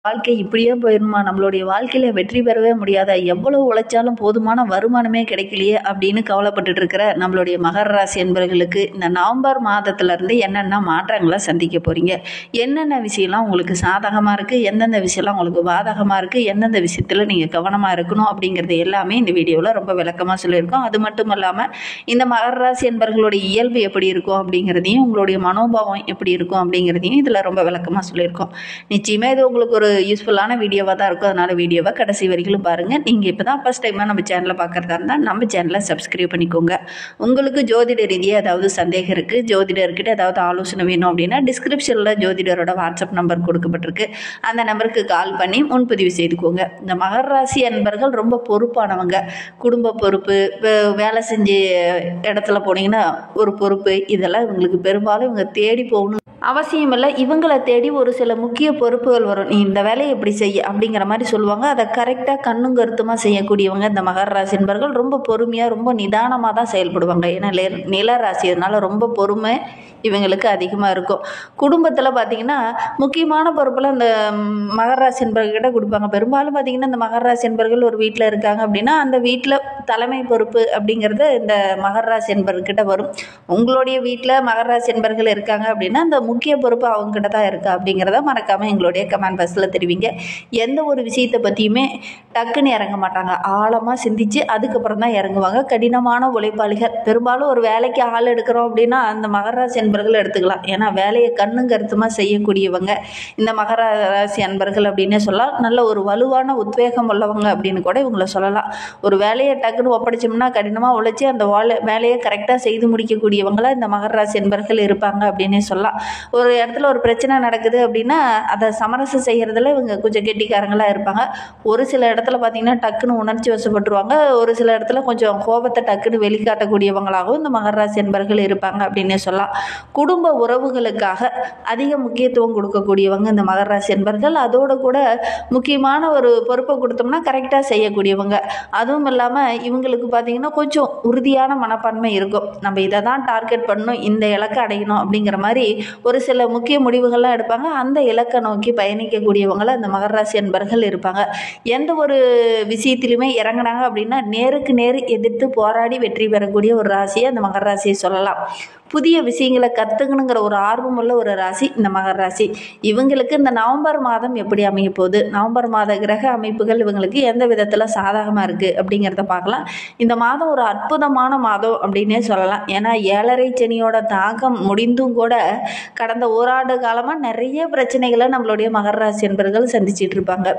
வாழ்க்கை இப்படியே போயிடணுமா, நம்மளுடைய வாழ்க்கையில் வெற்றி பெறவே முடியாத, எவ்வளோ உழைச்சாலும் போதுமான வருமானமே கிடைக்கலையே அப்படின்னு கவலைப்பட்டுட்டு இருக்கிற நம்மளுடைய மகர ராசி என்பவர்களுக்கு இந்த நவம்பர் மாதத்துலேருந்து என்னென்ன மாற்றங்களை சந்திக்க போகிறீங்க, என்னென்ன விஷயம்லாம் உங்களுக்கு சாதகமாக இருக்குது, எந்தெந்த விஷயம்லாம் உங்களுக்கு பாதகமாக இருக்குது, எந்தெந்த விஷயத்தில் நீங்கள் கவனமாக இருக்கணும் அப்படிங்கிறது எல்லாமே இந்த வீடியோவில் ரொம்ப விளக்கமாக சொல்லியிருக்கோம். அது மட்டும் இல்லாமல் இந்த மகர ராசி என்பவர்களுடைய இயல்பு எப்படி இருக்கும் அப்படிங்கிறதையும், உங்களுடைய மனோபாவம் எப்படி இருக்கும் அப்படிங்கிறதையும் இதில் ரொம்ப விளக்கமாக சொல்லியிருக்கோம். நிச்சயமாக இது உங்களுக்கு ஒரு யூஸ்ஃபுல்லான வீடியோவாக தான் இருக்கும். அதனால் வீடியோவை கடைசி வரைக்கும் பாருங்கள். நீங்கள் இப்போ தான் ஃபஸ்ட் டைமாக நம்ம சேனலில் பார்க்குறதா இருந்தால் நம்ம சேனலை சப்ஸ்கிரைப் பண்ணிக்கோங்க. உங்களுக்கு ஜோதிட ரீதியாக ஏதாவது சந்தேகம் இருக்குது, ஜோதிடர்கிட்ட ஏதாவது ஆலோசனை வேணும் அப்படின்னா டிஸ்கிரிப்ஷனில் ஜோதிடரோட வாட்ஸ்அப் நம்பர் கொடுக்கப்பட்டிருக்கு. அந்த நம்பருக்கு கால் பண்ணி முன்பதிவு செய்துக்கோங்க. இந்த மகர ராசி அன்பர்கள் ரொம்ப பொறுப்பானவங்க. குடும்ப பொறுப்பு, வேலை செஞ்ச இடத்துல போனீங்கன்னா ஒரு பொறுப்பு, இதெல்லாம் இவங்களுக்கு பெரும்பாலும் இவங்க தேடி போகணும் அவசியம் இல்லை. இவங்களை தேடி ஒரு சில முக்கிய பொறுப்புகள் வரும். நீ இந்த வேலையை எப்படி செய்ய அப்படிங்கிற மாதிரி சொல்லுவாங்க. அதை கரெக்டாக கண்ணும் கருத்துமாக செய்யக்கூடியவங்க இந்த மகர ராசி என்பவர்கள். ரொம்ப பொறுமையாக ரொம்ப நிதானமாக தான் செயல்படுவாங்க. ஏன்னா நில ராசி, அதனால ரொம்ப பொறுமை இவங்களுக்கு அதிகமாக இருக்கும். குடும்பத்தில் பார்த்திங்கன்னா முக்கியமான பொறுப்பில் இந்த மகர ராசி என்பவர்கிட்ட கொடுப்பாங்க. பெரும்பாலும் பார்த்திங்கன்னா இந்த மகர ராசி என்பவர்கள் ஒரு வீட்டில் இருக்காங்க அப்படின்னா அந்த வீட்டில் தலைமை பொறுப்பு அப்படிங்கிறது இந்த மகர ராசி என்பவர்கிட்ட வரும். உங்களுடைய வீட்டில் மகர ராசி என்பவர்கள் இருக்காங்க அப்படின்னா அந்த முக்கிய பொறுப்பு அவங்ககிட்ட தான் இருக்குது அப்படிங்கிறத மறக்காமல் எங்களுடைய கமெண்ட் பாக்ஸில் தெரிவிங்க. எந்த ஒரு விஷயத்தை பற்றியுமே டக்குன்னு இறங்க மாட்டாங்க. ஆழமாக சிந்தித்து அதுக்கப்புறம் தான் இறங்குவாங்க. கடினமான உழைப்பாளிகள். பெரும்பாலும் ஒரு வேலைக்கு ஆள் எடுக்கிறோம் அப்படின்னா அந்த மகர ராசி அன்பர்கள் எடுத்துக்கலாம். ஏன்னா வேலையை கண்ணும் கருத்துமாக செய்யக்கூடியவங்க இந்த மகர ராசி அன்பர்கள் அப்படின்னு சொல்லலாம். நல்ல ஒரு வலுவான உத்வேகம் உள்ளவங்க அப்படின்னு கூட இவங்களை சொல்லலாம். ஒரு வேலையை டக்குன்னு ஒப்படைச்சோம்னா கடினமாக உழைச்சி அந்த வேலையை கரெக்டாக செய்து முடிக்கக்கூடியவங்களா இந்த மகர ராசி அன்பர்கள் இருப்பாங்க அப்படின்னே சொல்லலாம். ஒரு இடத்துல ஒரு பிரச்சனை நடக்குது அப்படின்னா அதை சமரசம் செய்கிறதுல இவங்க கொஞ்சம் கெட்டிக்காரங்களாக இருப்பாங்க. ஒரு சில இடத்துல பார்த்திங்கன்னா டக்குன்னு உணர்ச்சி வசப்பட்டுருவாங்க. ஒரு சில இடத்துல கொஞ்சம் கோபத்தை டக்குன்னு வெளிக்காட்டக்கூடியவங்களாகவும் இந்த மகர ராசி அன்பர்கள் இருப்பாங்க அப்படின்னே சொல்லலாம். குடும்ப உறவுகளுக்காக அதிக முக்கியத்துவம் கொடுக்கக்கூடியவங்க இந்த மகர ராசி அன்பர்கள். அதோடு கூட முக்கியமான ஒரு பொறுப்பை கொடுத்தோம்னா கரெக்டாக செய்யக்கூடியவங்க. அதுவும் இல்லாமல் இவங்களுக்கு பார்த்திங்கன்னா கொஞ்சம் உறுதியான மனப்பான்மை இருக்கும். நம்ம இதை தான் டார்கெட் பண்ணணும், இந்த இலக்கை அடையணும் அப்படிங்கிற மாதிரி ஒரு சில முக்கிய முடிவுகள்லாம் எடுப்பாங்க. அந்த இலக்கை நோக்கி பயணிக்கக்கூடியவங்கள இந்த மகர ராசி அன்பர்கள் இருப்பாங்க. எந்த ஒரு விஷயத்திலுமே இறங்கினாங்க அப்படின்னா நேருக்கு நேர் எதிர்த்து போராடி வெற்றி பெறக்கூடிய ஒரு ராசியை அந்த மகர ராசியை சொல்லலாம். புதிய விஷயங்களை கற்றுக்கணுங்கிற ஒரு ஆர்வமுள்ள ஒரு ராசி இந்த மகர ராசி. இவங்களுக்கு இந்த நவம்பர் மாதம் எப்படி அமைய போகுது, நவம்பர் மாத கிரக அமைப்புகள் இவங்களுக்கு எந்த விதத்தில் சாதகமாக இருக்குது அப்படிங்கிறத பார்க்கலாம். இந்த மாதம் ஒரு அற்புதமான மாதம் அப்படின்னே சொல்லலாம். ஏன்னா 7.5 சனியோட தாக்கம் முடிந்தும் கூட கடந்த ஓராண்டு காலமாக நிறைய பிரச்சனைகளை நம்மளுடைய மகர ராசி என்பவர்கள் சந்திச்சிட்டு இருப்பாங்க.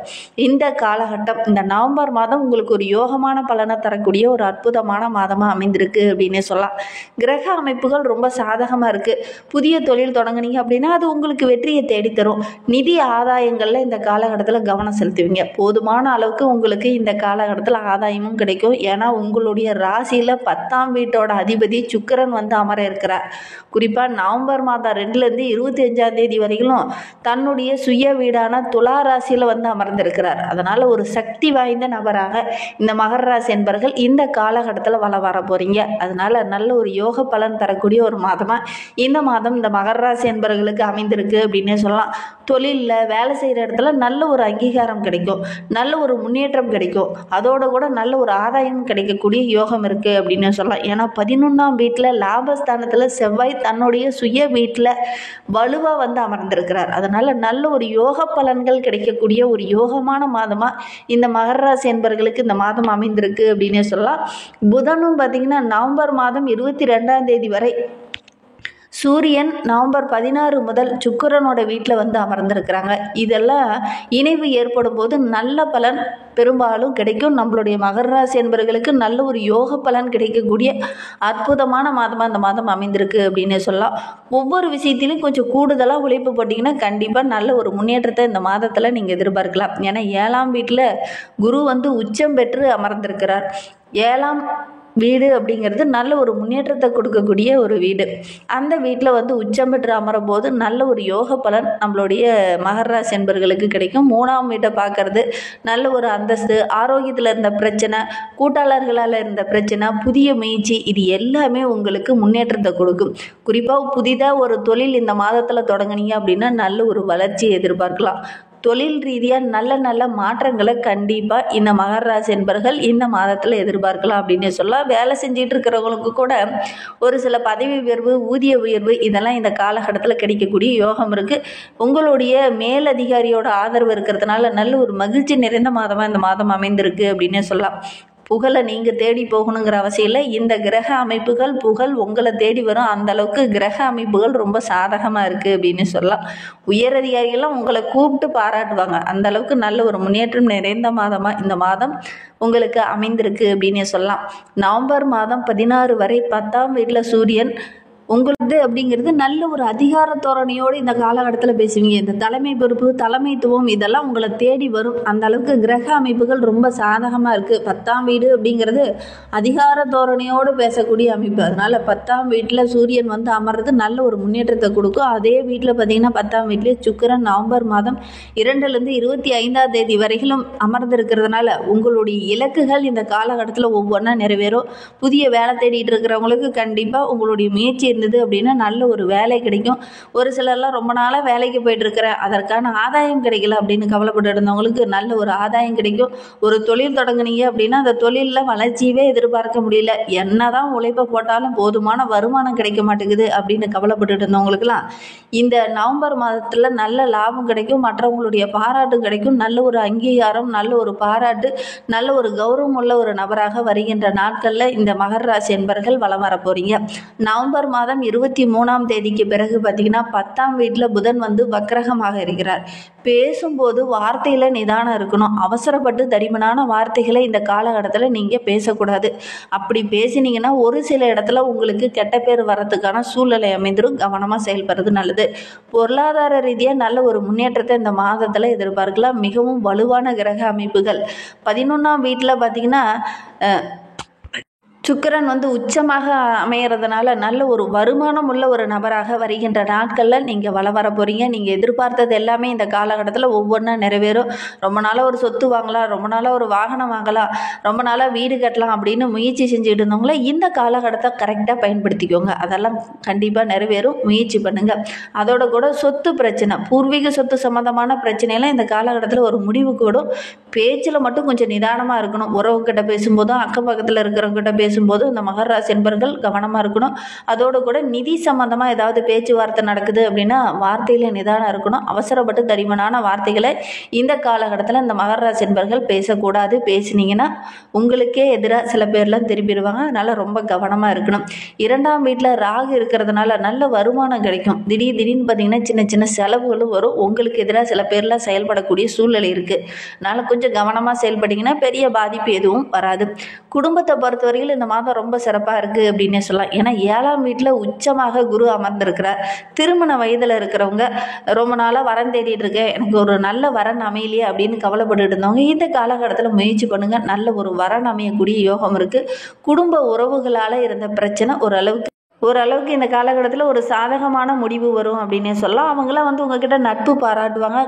இந்த காலகட்டம் இந்த நவம்பர் மாதம் உங்களுக்கு ஒரு யோகமான பலனை தரக்கூடிய ஒரு அற்புதமான மாதமாக அமைந்திருக்கு அப்படின்னே சொல்லலாம். கிரக அமைப்புகள் ரொம்ப சாதகமாக இருக்குது. புதிய தொழில் தொடங்குனீங்க அப்படின்னா அது உங்களுக்கு வெற்றியை தேடித்தரும். நிதி ஆதாயங்களில் இந்த காலகட்டத்தில் கவனம் செலுத்துவீங்க. போதுமான அளவுக்கு உங்களுக்கு இந்த காலகட்டத்தில் ஆதாயமும் கிடைக்கும். ஏன்னா உங்களுடைய ராசியில் 10ஆம் வீட்டோட அதிபதி சுக்கிரன் வந்து அமர இருக்கிறார். குறிப்பாக நவம்பர் மாதம் 2லேருந்து 25ஆம் தேதி வரைக்கும் தன்னுடைய சுய வீடான துலா ராசியில் வந்து அமர்ந்திருக்கிறார். அதனால் ஒரு சக்தி வாய்ந்த நபராக இந்த மகர ராசி என்பவர்கள் இந்த காலகட்டத்தில் வர போகிறீங்க. அதனால் நல்ல ஒரு யோக பலன் தரக்கூடிய ஒரு மாதமாக இந்த மாதம் இந்த மகர ராசி என்பவர்களுக்கு அமைந்திருக்கு அப்படின்னே சொல்லலாம். தொழிலில் வேலை செய்கிற இடத்துல நல்ல ஒரு அங்கீகாரம் கிடைக்கும், நல்ல ஒரு முன்னேற்றம் கிடைக்கும். அதோட கூட நல்ல ஒரு ஆதாயம் கிடைக்கக்கூடிய யோகம் இருக்குது அப்படின்னு சொல்லலாம். ஏன்னா 11ஆம் வீட்டில் லாபஸ்தானத்தில் செவ்வாய் தன்னுடைய சுய வீட்டில் வலுவாக வந்து அமர்ந்திருக்கிறார். அதனால் நல்ல ஒரு யோக பலன்கள் கிடைக்கக்கூடிய ஒரு யோகமான மாதமாக இந்த மகர ராசி என்பவர்களுக்கு இந்த மாதம் அமைந்திருக்கு அப்படின்னே சொல்லலாம். புதனும் பார்த்திங்கன்னா நவம்பர் மாதம் 22ஆம் தேதி வரை சூரியன் நவம்பர் 16 முதல் சுக்கிரனோட வீட்டில் வந்து அமர்ந்திருக்கிறாங்க. இதெல்லாம் இணைவு ஏற்படும் போது நல்ல பலன் பெரும்பாலும் கிடைக்கும். நம்மளுடைய மகர ராசி என்பவர்களுக்கு நல்ல ஒரு யோக பலன் கிடைக்கக்கூடிய அற்புதமான மாதமாக இந்த மாதம் அமைந்திருக்கு அப்படின்னு சொல்லலாம். ஒவ்வொரு விஷயத்திலையும் கொஞ்சம் கூடுதலாக உழைப்பு போட்டிங்கன்னா கண்டிப்பாக நல்ல ஒரு முன்னேற்றத்தை இந்த மாதத்தில் நீங்கள் எதிர்பார்க்கலாம். ஏன்னா 7ஆம் வீட்டில் குரு வந்து உச்சம் பெற்று அமர்ந்திருக்கிறார். 7ஆம் வீடு அப்படிங்கிறது நல்ல ஒரு முன்னேற்றத்தை கொடுக்கக்கூடிய ஒரு வீடு. அந்த வீட்டில் வந்து உச்சம் பெற்று அமரும் போது நல்ல ஒரு யோக பலன் நம்மளுடைய மகர ராசி என்பவர்களுக்கு கிடைக்கும். 3ஆம் வீட்டை பார்க்கறது நல்ல ஒரு அந்தஸ்து, ஆரோக்கியத்தில் இருந்த பிரச்சனை, கூட்டாளர்களால் இருந்த பிரச்சனை, புதிய முயற்சி, இது எல்லாமே உங்களுக்கு முன்னேற்றத்தை கொடுக்கும். குறிப்பாக புதிதாக ஒரு தொழில் இந்த மாதத்தில் தொடங்குனீங்க அப்படின்னா நல்ல ஒரு வளர்ச்சியை எதிர்பார்க்கலாம். தொழில் ரீதியாக நல்ல நல்ல மாற்றங்களை கண்டிப்பாக இந்த மகர ராசி என்பவர்கள் இந்த மாதத்தில் எதிர்பார்க்கலாம் அப்படின்னு சொல்லலாம். வேலை செஞ்சிட்டு இருக்கிறவங்களுக்கு கூட ஒரு சில பதவி உயர்வு, ஊதிய உயர்வு இதெல்லாம் இந்த காலகட்டத்தில் கிடைக்கக்கூடிய யோகம் இருக்குது. உங்களுடைய மேலதிகாரியோட ஆதரவு இருக்கிறதுனால நல்ல ஒரு மகிழ்ச்சி நிறைந்த மாதமாக இந்த மாதம் அமைந்திருக்கு அப்படின்னே சொல்லலாம். புகழை நீங்கள் தேடி போகணுங்கிற அவசியம் இல்லை. இந்த கிரக அமைப்புகள் புகழ் உங்களை தேடி வரும். அந்த அளவுக்கு கிரக அமைப்புகள் ரொம்ப சாதகமாக இருக்குது அப்படின்னு சொல்லலாம். உயரதிகாரிகள்லாம் உங்களை கூப்பிட்டு பாராட்டுவாங்க. அந்த அளவுக்கு நல்ல ஒரு முன்னேற்றம் நிறைந்த மாதமாக இந்த மாதம் உங்களுக்கு அமைந்திருக்கு அப்படின்னு சொல்லலாம். நவம்பர் மாதம் 16 வரை 10ஆம் வீட்டில் சூரியன் உங்களது அப்படிங்கிறது நல்ல ஒரு அதிகார தோரணையோடு இந்த காலகட்டத்தில் பேசுவீங்க. இந்த தலைமை பொறுப்பு, தலைமைத்துவம் இதெல்லாம் உங்களை தேடி வரும். அந்த அளவுக்கு கிரக அமைப்புகள் ரொம்ப சாதகமாக இருக்குது. 10ஆம் வீடு அப்படிங்கிறது அதிகார தோரணையோடு பேசக்கூடிய அமைப்பு. அதனால் 10ஆம் வீட்டில் சூரியன் வந்து அமர்றது நல்ல ஒரு முன்னேற்றத்தை கொடுக்கும். அதே வீட்டில் பார்த்தீங்கன்னா 10ஆம் வீட்டிலே சுக்கிரன் நவம்பர் மாதம் 2லேருந்து 25ஆம் தேதி வரையிலும் அமர்ந்திருக்கிறதுனால உங்களுடைய இலக்குகள் இந்த காலகட்டத்தில் ஒவ்வொன்றா நிறைவேறும். புதிய வேலை தேடிட்டு இருக்கிறவங்களுக்கு கண்டிப்பாக உங்களுடைய முயற்சி இருந்தது அப்படின்னா நல்ல ஒரு வேலை கிடைக்கும். ஒரு சிலர்லாம் ரொம்ப நாளாக வேலைக்கு போயிட்டு இருக்கிற அதற்கான ஆதாயம் கிடைக்கல அப்படின்னு கவலைப்பட்டு இருந்தவங்களுக்கு நல்ல ஒரு ஆதாயம் கிடைக்கும். ஒரு தொழில் தொடங்குனீங்க அப்படின்னா அந்த தொழிலில் வளர்ச்சியவே எதிர்பார்க்க முடியல, என்னதான் உழைப்பை போட்டாலும் போதுமான வருமானம் கிடைக்க மாட்டேங்குது அப்படின்னு கவலைப்பட்டு இருந்தவங்களுக்குலாம் இந்த நவம்பர் மாதத்தில் நல்ல லாபம் கிடைக்கும். மற்றவங்களுடைய பாராட்டு கிடைக்கும். நல்ல ஒரு அங்கீகாரம், நல்ல ஒரு பாராட்டு, நல்ல ஒரு கௌரவம் உள்ள ஒரு நபராக வருகின்ற நாட்களில் இந்த மகர ராசி என்பவர்கள் வலம் வர போறீங்க. நவம்பர் மாதம் 23ஆம் தேதிக்கு பிறகு பார்த்தீங்கன்னா 10ஆம் வீட்டில் புதன் வந்து வக்ரகமாக இருக்கிறார். பேசும்போது வார்த்தையில் நிதானம் இருக்கணும். அவசரப்பட்டு தடிமனான வார்த்தைகளை இந்த காலகட்டத்தில் நீங்கள் பேசக்கூடாது. அப்படி பேசினீங்கன்னா ஒரு சில இடத்துல உங்களுக்கு கெட்ட பேர் வர்றதுக்கான சூழ்நிலை அமைந்துடும். கவனமாக செயல்படுறது நல்லது. பொருளாதார ரீதியாக நல்ல ஒரு முன்னேற்றத்தை இந்த மாதத்தில் எதிர்பார்க்கலாம். மிகவும் வலுவான கிரக அமைப்புகள் 11ஆம் வீட்டில் பார்த்தீங்கன்னா சுக்கிரன் வந்து உச்சமாக அமையறதுனால நல்ல ஒரு வருமானம் உள்ள ஒரு நபராக வருகின்ற நாட்களில் நீங்கள் வலம் வர போகிறீங்க. நீங்கள் எதிர்பார்த்தது எல்லாமே இந்த காலகட்டத்தில் ஒவ்வொன்றா நிறைவேறும். ரொம்ப நாளாக ஒரு சொத்து வாங்கலாம், ரொம்ப நாளாக ஒரு வாகனம் வாங்கலாம், ரொம்ப நாளாக வீடு கட்டலாம் அப்படின்னு முயற்சி செஞ்சுட்டு இருந்தவங்கள இந்த காலகட்டத்தை கரெக்டாக பயன்படுத்திக்கோங்க. அதெல்லாம் கண்டிப்பாக நிறைவேறும். முயற்சி பண்ணுங்கள். அதோட கூட சொத்து பிரச்சனை, பூர்வீக சொத்து சம்மந்தமான பிரச்சனையெல்லாம் இந்த காலகட்டத்தில் ஒரு முடிவுக்கு விடும். பேச்சில் மட்டும் கொஞ்சம் நிதானமாக இருக்கணும். உறவுக்கிட்ட பேசும்போதும் அக்கம் பக்கத்தில் இருக்கிறவங்ககிட்ட பேசும்போது இந்த மகர ராசி என்பவர்கள் கவனமாக இருக்கணும். அதோடு கூட நிதி சம்பந்தமாக ஏதாவது பேச்சுவார்த்தை நடக்குது அப்படின்னா வார்த்தையில் நிதானம் இருக்கணும். அவசரப்பட்டு தடிமனான வார்த்தைகளை இந்த காலகட்டத்தில் இந்த மகர ராசி என்பவர்கள் பேசக்கூடாது. பேசினீங்கன்னா உங்களுக்கே எதிராக சில பேர்லாம் திரும்பிடுவாங்க. அதனால் ரொம்ப கவனமாக இருக்கணும். 2ஆம் வீட்டில் ராகு இருக்கிறதுனால நல்ல வருமானம் கிடைக்கும். திடீர்னு பார்த்தீங்கன்னா சின்ன சின்ன செலவுகளும் வரும். உங்களுக்கு எதிராக சில பேர்லாம் செயல்படக்கூடிய சூழ்நிலை இருக்குது. அதனால் கொஞ்சம் கவனமாக செயல்பட்டீங்கன்னா பெரிய பாதிப்பு எதுவும் வராது. குடும்பத்தை பொறுத்தவரையில் இந்த மாதம் ரொம்ப சிறப்பாக இருக்குது அப்படின்னே சொல்லலாம். ஏன்னா 7ஆம் வீட்டில் உச்சமாக குரு அமர்ந்திருக்கிறார். திருமண வயதில் இருக்கிறவங்க ரொம்ப நாளாக வரன் தேடிட்டு இருக்கேன், எனக்கு ஒரு நல்ல வரன் அமையலையே அப்படின்னு கவலைப்பட்டு இருந்தவங்க இந்த காலகட்டத்தில் முயற்சி பண்ணுங்கள். நல்ல ஒரு வரன் அமையக்கூடிய யோகம் இருக்குது. குடும்ப உறவுகளால் இருந்த பிரச்சனை ஓரளவுக்கு இந்த காலகட்டத்தில் ஒரு சாதகமான முடிவு வரும் அப்படின்னே சொல்லலாம். அவங்களாம் வந்து உங்ககிட்ட நட்பு பாராட்டுவாங்க.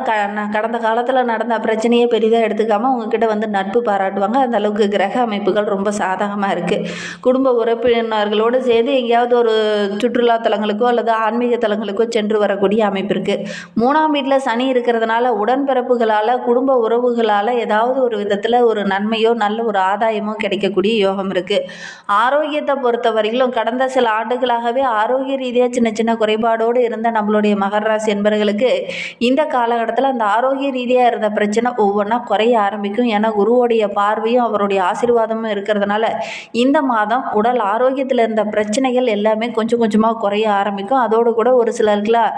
கடந்த காலத்தில் நடந்த பிரச்சனையை பெரிதாக எடுத்துக்காமல் உங்ககிட்ட வந்து நட்பு பாராட்டுவாங்க. அந்த அளவுக்கு கிரக அமைப்புகள் ரொம்ப சாதகமாக இருக்குது. குடும்ப உறுப்பினர்களோடு சேர்ந்து எங்கேயாவது ஒரு சுற்றுலா தலங்களுக்கோ அல்லது ஆன்மீக தலங்களுக்கோ சென்று வரக்கூடிய அமைப்பு இருக்குது. 3ஆம் வீட்டில் சனி இருக்கிறதுனால உடன்பிறப்புகளால், குடும்ப உறவுகளால் ஏதாவது ஒரு விதத்தில் ஒரு நன்மையோ நல்ல ஒரு ஆதாயமோ கிடைக்கக்கூடிய யோகம் இருக்குது. ஆரோக்கியத்தை பொறுத்தவரையிலும் கடந்த சில ஆண்டுகளாகவே ஆரோக்கிய ரீதியாக சின்ன சின்ன குறைபாடோடு இருந்த நம்மளுடைய மகர ராசி என்பவர்களுக்கு இந்த காலகட்டத்தில் அந்த ஆரோக்கிய ரீதியாக இருந்த பிரச்சனை ஒவ்வொன்றா குறைய ஆரம்பிக்கும். ஏன்னா குருவோடைய பார்வையும் அவருடைய ஆசீர்வாதமும் இருக்கிறதுனால இந்த மாதம் உடல் ஆரோக்கியத்தில் இருந்த பிரச்சனைகள் எல்லாமே கொஞ்சம் கொஞ்சமாக குறைய ஆரம்பிக்கும். அதோடு கூட ஒரு சிலருக்குலாம்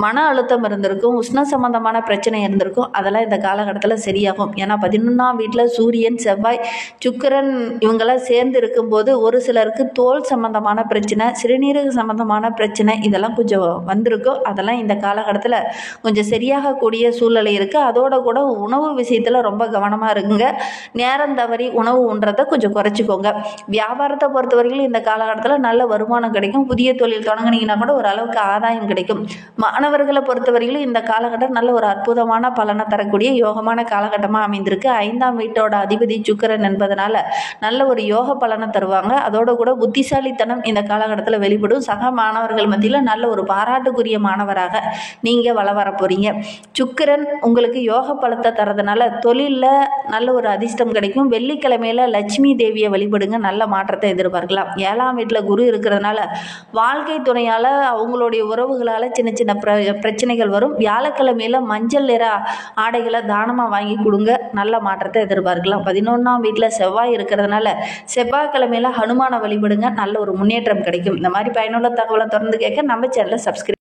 மன அழுத்தம் இருந்திருக்கும், உஷ்ண சம்பந்தமான பிரச்சனை இருந்திருக்கும். அதெல்லாம் இந்த காலகட்டத்தில் சரியாகும். ஏன்னா 11ஆம் வீட்டில் சூரியன், செவ்வாய், சுக்கிரன் இவங்கெல்லாம் சேர்ந்து இருக்கும்போது ஒரு சிலருக்கு தோல் சம்பந்தமான பிரச்சனை, சிறுநீரக சம்பந்தமான பிரச்சனை இதெல்லாம் கொஞ்சம் வந்திருக்கும். அதெல்லாம் இந்த காலகட்டத்தில் கொஞ்சம் சரியாகக்கூடிய சூழ்நிலை இருக்குது. அதோட கூட உணவு விஷயத்தில் ரொம்ப கவனமாக இருக்குங்க. நேரம் தவறி உணவு உண்றதை கொஞ்சம் குறைச்சிக்கோங்க. வியாபாரத்தை பொறுத்தவரைக்கும் இந்த காலகட்டத்தில் நல்ல வருமானம் கிடைக்கும். புதிய தொழில் தொடங்கினீங்கன்னா கூட ஓரளவுக்கு ஆதாயம் கிடைக்கும். மாணவர்களை பொறுத்தவரைக்கும் இந்த காலகட்டம் நல்ல ஒரு அற்புதமான பலனை தரக்கூடிய யோகமான காலகட்டமாக அமைந்திருக்கு. 5ஆம் வீட்டோட அதிபதி சுக்கிரன் என்பதனால நல்ல ஒரு யோக பலனை தருவாங்க. அதோட கூட புத்திசாலித்தனம் இந்த காலகட்டத்தில் வெளிப்படும். சக மாணவர்கள் மத்தியில் நல்ல ஒரு பாராட்டுக்குரிய மாணவராக நீங்கள் வர போகிறீங்க. சுக்கிரன் உங்களுக்கு யோக பலத்தை தரதுனால தொழிலில் நல்ல ஒரு அதிர்ஷ்டம் கிடைக்கும். வெள்ளிக்கிழமையில் லட்சுமி தேவியை வழிபடுங்க, நல்ல மாற்றத்தை எதிர்பார்க்கலாம். 7ஆம் வீட்டில் குரு இருக்கிறதுனால வாழ்க்கை துணையால் அவங்களுடைய உறவுகளால் சின்ன சின்ன பிரச்சனைகள் வரும். வியாழக்கிழமையில் மஞ்சள் நிற ஆடைகளை தானமாக வாங்கி கொடுங்க, நல்ல மாற்றத்தை எதிர்பார்க்கலாம். 11ஆம் வீட்டில் செவ்வாய் இருக்கிறதுனால செவ்வாய்க்கிழமையில் ஹனுமானை வழிபடுங்க, நல்ல ஒரு முன்னேற்றம் கிடைக்கும். இந்த மாதிரி பயனுள்ள தகவலை தொடர்ந்து கேட்க நம்ம சேனலை சப்ஸ்கிரைப்